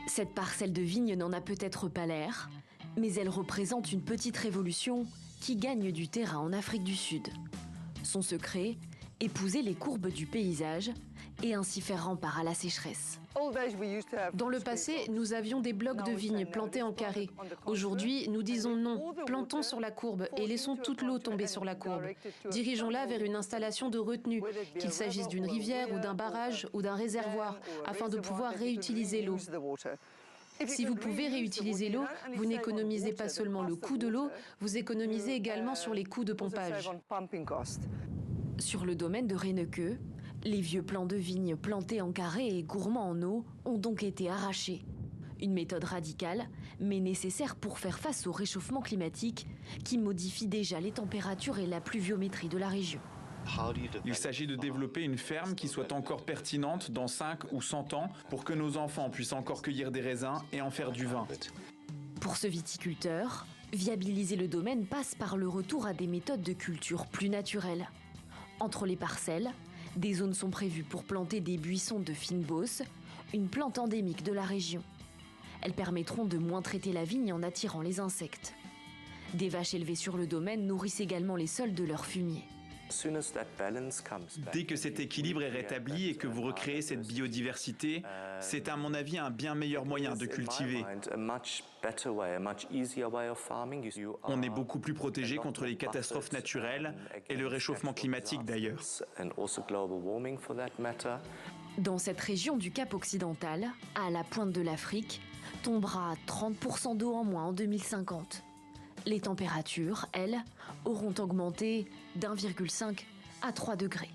Cette parcelle de vigne n'en a peut-être pas l'air, mais elle représente une petite révolution qui gagne du terrain en Afrique du Sud. Son secret, épouser les courbes du paysage et ainsi faire rempart à la sécheresse. Dans le passé, nous avions des blocs de vignes plantés en carré. Aujourd'hui, nous disons non, plantons sur la courbe et laissons toute l'eau tomber sur la courbe. Dirigeons-la vers une installation de retenue, qu'il s'agisse d'une rivière ou d'un barrage ou d'un réservoir, afin de pouvoir réutiliser l'eau. Si vous pouvez réutiliser l'eau, vous n'économisez pas seulement le coût de l'eau, vous économisez également sur les coûts de pompage. Sur le domaine de Reineke, les vieux plants de vignes plantés en carré et gourmands en eau ont donc été arrachés. Une méthode radicale, mais nécessaire pour faire face au réchauffement climatique qui modifie déjà les températures et la pluviométrie de la région. Il s'agit de développer une ferme qui soit encore pertinente dans 5 ou 100 ans pour que nos enfants puissent encore cueillir des raisins et en faire du vin. Pour ce viticulteur, viabiliser le domaine passe par le retour à des méthodes de culture plus naturelles. Entre les parcelles, des zones sont prévues pour planter des buissons de fynbos, une plante endémique de la région. Elles permettront de moins traiter la vigne en attirant les insectes. Des vaches élevées sur le domaine nourrissent également les sols de leur fumier. Dès que cet équilibre est rétabli et que vous recréez cette biodiversité, c'est à mon avis un bien meilleur moyen de cultiver. On est beaucoup plus protégé contre les catastrophes naturelles et le réchauffement climatique d'ailleurs. Dans cette région du Cap occidental, à la pointe de l'Afrique, tombera 30% d'eau en moins en 2050. Les températures, elles, auront augmenté d'1,5 à 3 degrés.